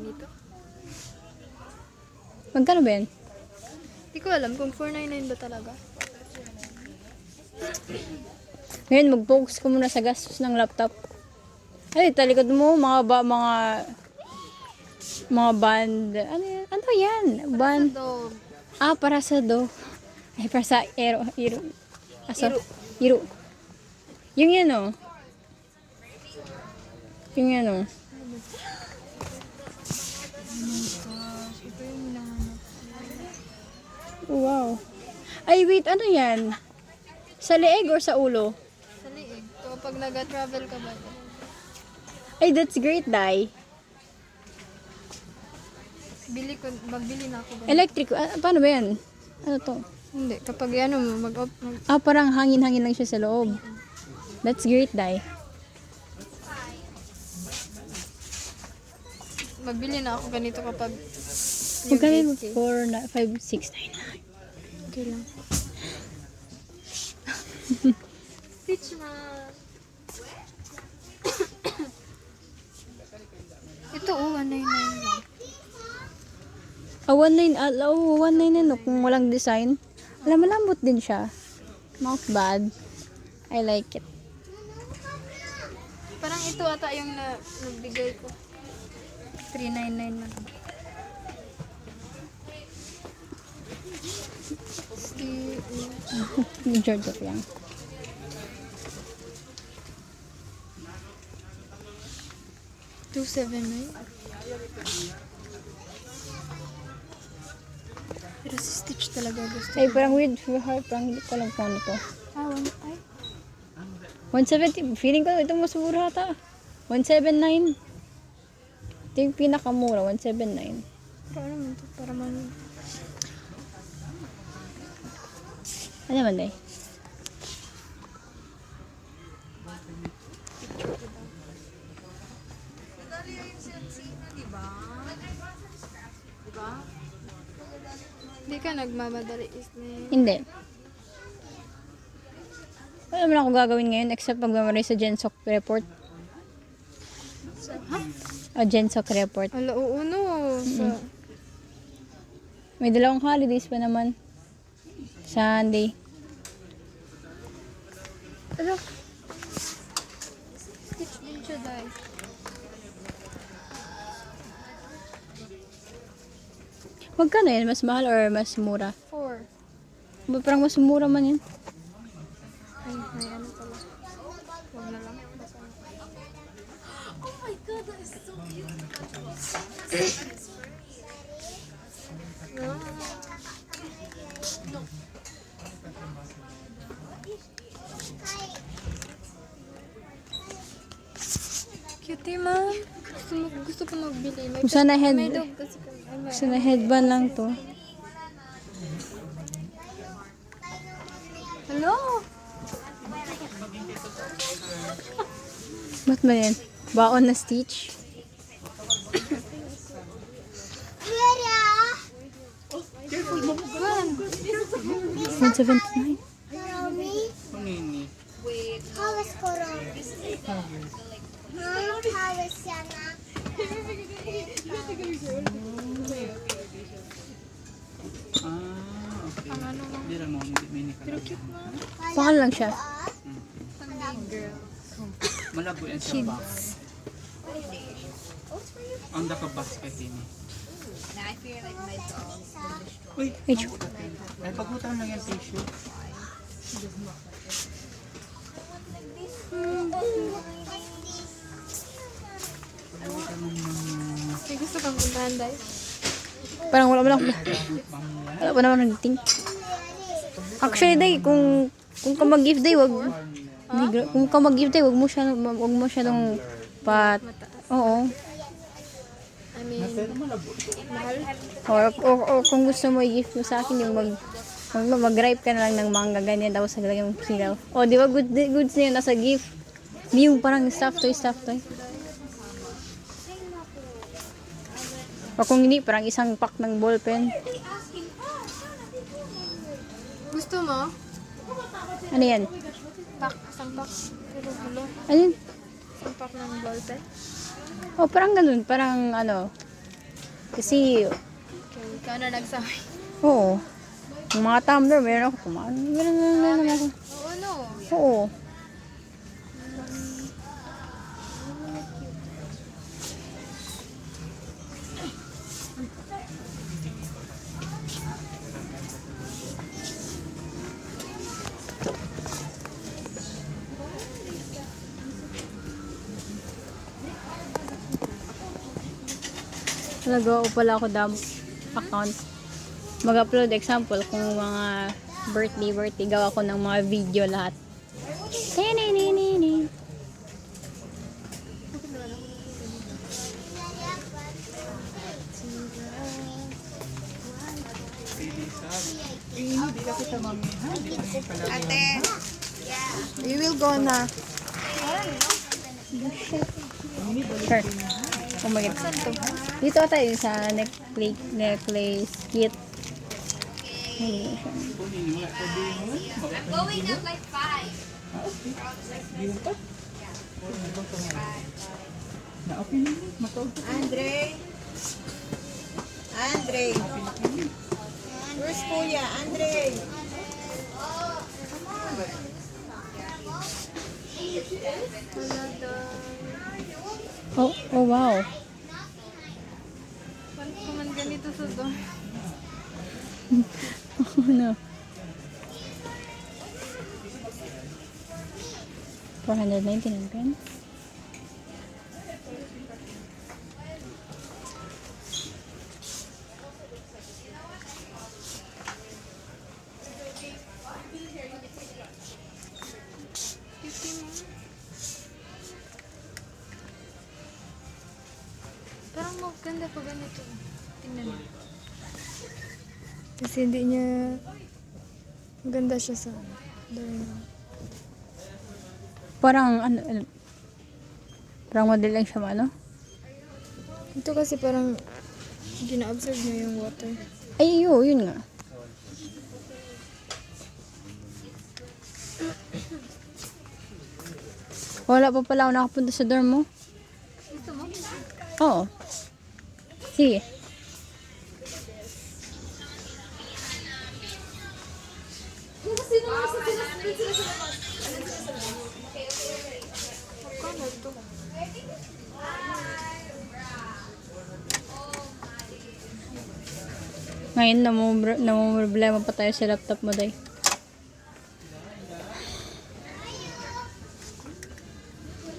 ganito. Magkano ba yan? Hindi ko alam kung 499 ba talaga. Ngayon, mag-focus ko muna sa gastos ng laptop. Ay, talikod mo, mga band. Ano yan? Ano yan? Band. Dog. Ah, para sa do. Ay, para sa iro. Aso? Iro. Iro. Yung yan, oh. Yung yan, oh. Ito yung hinahanap. Wow. Ay, wait, ano yan? Sa leeg or sa ulo? Sa liig. Kapag nag-travel ka ba? Ay, that's great, Dai. Magbili na ako. Ganito. Electric, paano ba yan? Ano to? Hindi. Kapag ano, Ah, parang hangin-hangin lang siya sa loob. That's great, Dai. magbili na ako ganito kapag Magkano yung 8K. 5, 6, 9. Okay lang. Stitch na. Ito, 199 lang. 199 no, kung walang design. Alam, malambot din siya. Not bad. I like it. Parang ito ata yung nagbigay ko. 399 na lang. Georgia lang. $279. Pero si Stitch talaga gusto. Ay, parang weird for heart. Parang hindi ko alam kung ano to. Ay. 170. Feeling ko ito mas mura ata. 179. Ito yung pinakamura. 179. Pero ano man to? Para man. Ano naman, Day? Hindi ka nagmamadali isne. Hindi. Wala naman ako gagawin ngayon except pag-memorize sa GenSoc report. Ha? O GenSoc report. Ala, oo no. May dalawang holidays pa naman. Sunday. Ala. Stitch din siya dahil. Magkano yan? Mas mahal or mas mura? 4. Parang mas mura man yan. Ay, may ano pala. Huwag na lang. Basta na. Oh my god, that is so cute. Cutie man. Gusto ko magbili. May Gusto na may dog kasi kami. Ay, may- Gusto na headband lang to. Hello? Ba't ba yan? Baon na Stitch? 179. Hawas ko rin. Hawas siya na. Ang ano lang. Pero cute na. Pakal lang siya. Ang big girl. Malabo yan sa box. Ang naka-basket ini. Uy, Ay, joke. ay pagbutan lang yung tissue. May gusto kang puntahan dahil. Parang wala pa naman nag-think. Actually, Day, kung ka mag-gift, Day, kung ka mag-gift, Day, wag mo siya nung oo. I mean, mahal. Or kung gusto mo i-gift mo sa akin, yung mag-ripe ka na lang ng manga, ganyan, tapos naglagay mong sigaw. O, di ba, goods na yun, nasa gift. Di yung parang stuff toy. O kung hindi, parang isang pack ng ballpen. Gusto mo? Ano yan? Isang pack. Pero gulo. Ano yun? Isang pack ng ballpen. O, parang ganun, parang ano, Kasi, Okay, ikaw na nagsabi. oo. Yung mga tumbler, meron ako. Meron ako. Oo, no. Oo. Nagawa ko pala ako dump account. Mag-upload example kung mga birthday, gawa ko ng mga video lahat. Tininininini. Hindi kasi ito mami. Ha? Hindi kasi pala. Ate. We will go na. Sure. Oh my God. Dito tayo sa necklace kit. I'm going at like 5. Na-open na. Matawag. Andre. Andre. Where's Kuya? Andre. Oh wow. Kuman ganito sa to. Ano? 499 pen. Parang maganda pa ganito. Tingnan mo. Kasi hindi niya maganda siya sa Parang parang model lang siya ano? ito kasi parang gina-absorb niya yung water. Ay, yun nga. Wala pa pala ako nakapunta sa dorm mo. Ito mo? Oo. Sige. Magkano ito? Ngayon, namumroblema pa tayo sa laptop mo, day.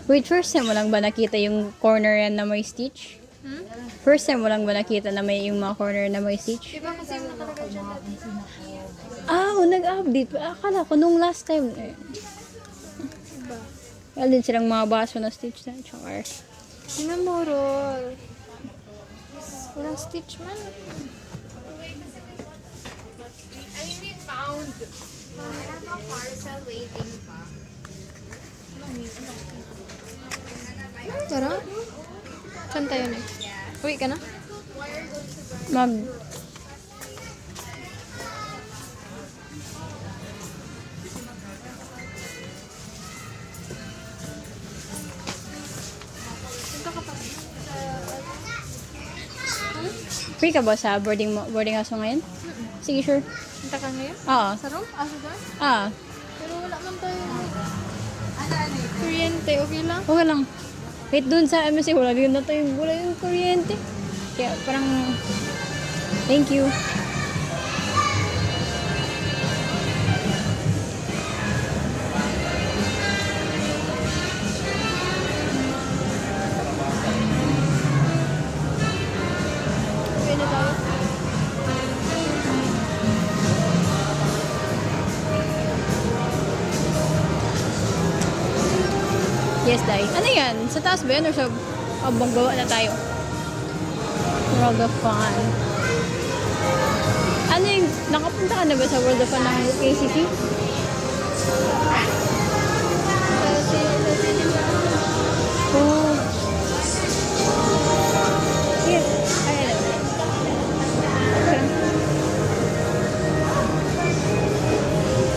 Wait, first time mo lang ba nakita yung corner yan na may stitch? First time mo lang ba nakita na may yung mga corner na may stitch? Diba kasi yung nakalagay dyan dati? Nag-update pa. Akala ko nung last time. Diba? Wala din silang mga baso na stitch na. Char. Sinamurol. Walang stitch man. I mean, we found. I have a parcel waiting pa. Tara. Saan tayo next? Uwi ka na? Mag... Free ka ba sa boarding house mo ngayon? Sige, sure. Punta ka ngayon? Oo. Sa room? Sa doon? Ah, Pero wala man tayo. Kuryente, okay lang? okay lang. Kahit dun sa MSC, wala yung kuryente. Kaya parang, thank you. Uwi na tayo. Yes, Dai. Ano yan? Sa taas ba yan? Or sa abang gawa na tayo? World of Fun. Ano yung, nakapunta ka na ba sa World of Fun ng KCC? Oh. Yes.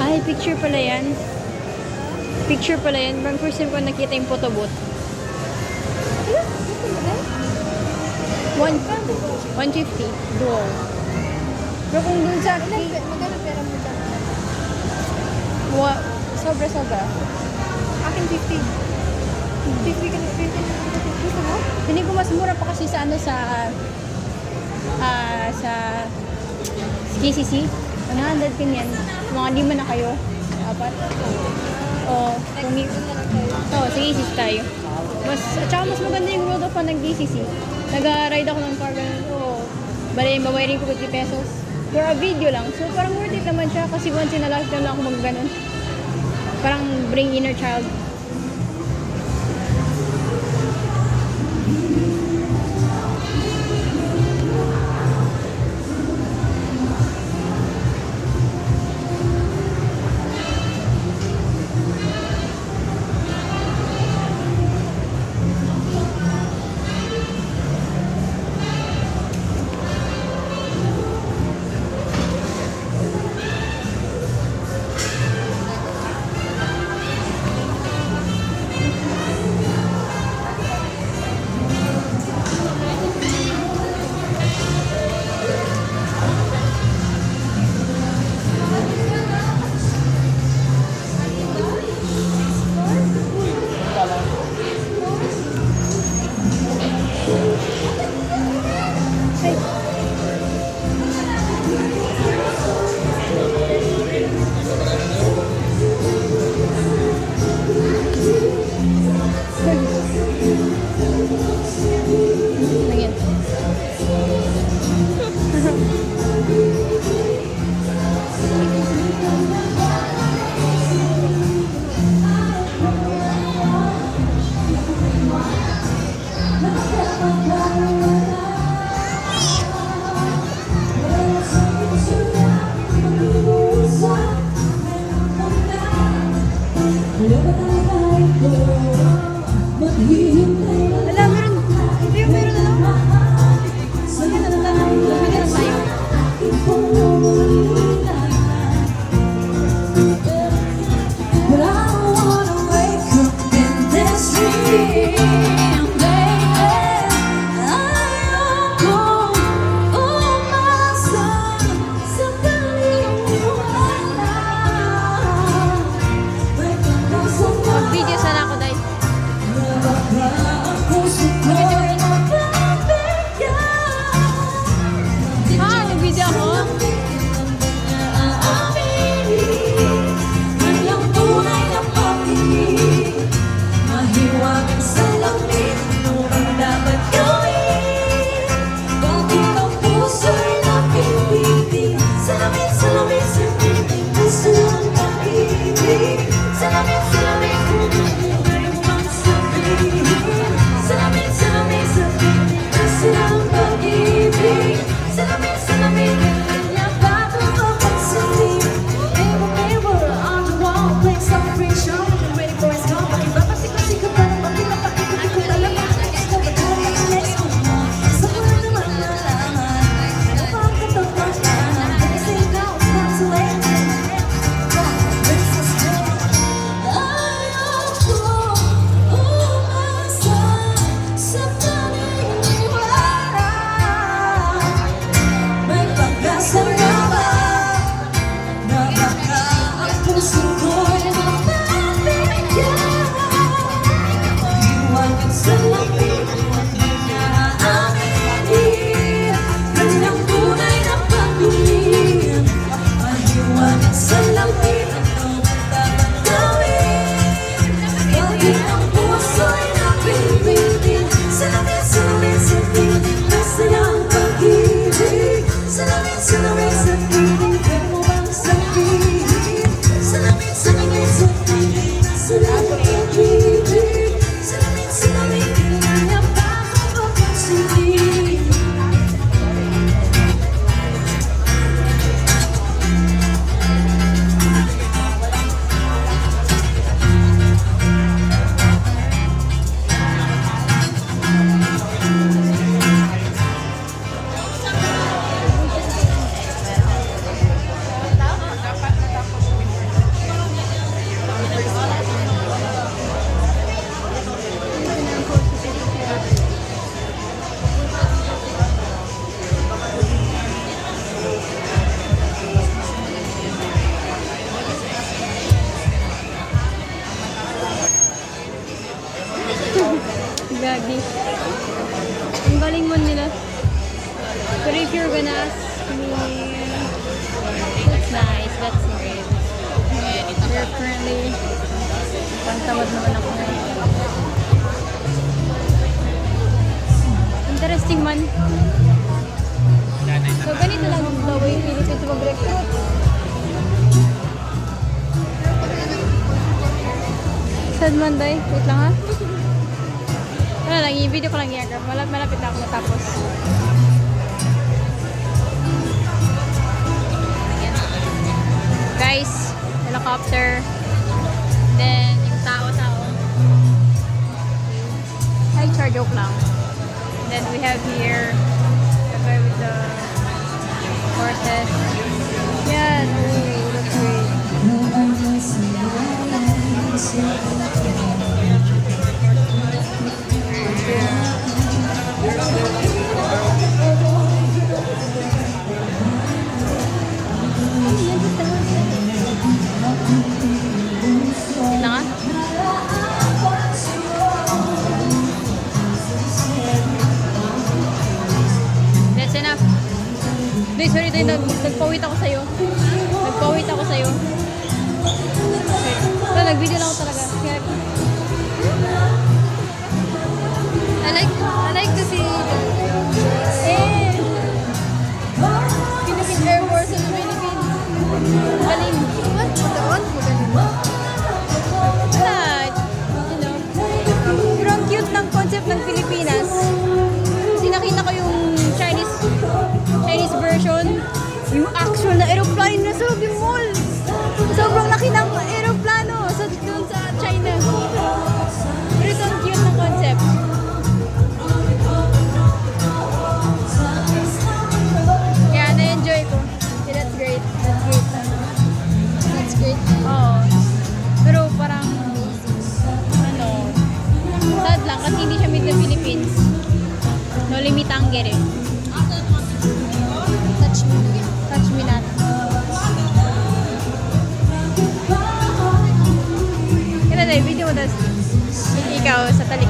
Ay, picture pala yan. Picture pala yan. Parang first time ko nakita yung photo booth. 150. Duo. Pero kung dun sa... Magkano pera mo dyan? Sobra-sobra. Akin 50. 50 ka na. 50 gusto mo? Hindi ko mas mura pa kasi sa ano sa GCC. 100 din yan. Mga 5 na kayo. 4. O, kung sa GCC tayo. Tsaka mas maganda yung World of Fun ng GCC. Nag-ride ako ng car ganun. Bali, babayarin ko 50 pesos. For a video lang. So, parang worth it naman siya kasi once in a lifetime lang ako mag-ganon. Parang bring inner child. Ayan. Wala, meron. Ito yung meron na lang. Bumili na tayo. But I don't wanna wake up in this dream, baby. I go, oh my son, somebody you Mag-video sana ako, guys. Mag-video ako. Ang tunay na pag-ibig, mahiwagang salamin. if you're gonna ask me, that's nice, that's great. We're currently, pantawad naman ako ngayon. Interesting man. So, ganito lang ang gawin yung Philippines mag-recruit. Sad man, day. Wait lang, ha? Wala lang, i-video ko lang i-grab. Malapit na ako matapos. Guys, helicopter. Then, yung tao-tao. Ay, char joke lang. Then, we have here the guy with the horses. Yan. Ooh, that's great. Wait lang, ah. That's enough. Hindi, sorry tayo. Nagpawit ako sa'yo. Nagpawit ako sa'yo. Ito, nag-video lang ako talaga. Kaya, I like to see Philippine Air Force in the Philippines. Galing. What? What? Wala. You know. Pero ang cute ng concept ng Pilipinas. Kasi nakita ko yung Chinese version. Yung actual na aeroplane na sa loob yung mall. Sobrang laki ng aeroplano dun sa China. Pero ito ang cute ng concept. Yeah, na-enjoy ko. Okay, that's great. That's great. That's great. Oo. Pero parang, sad lang kasi hindi siya made in the Philippines. No limitangger eh. Touch me. Touch me not. Kaya na, video mo tas ikaw sa talik.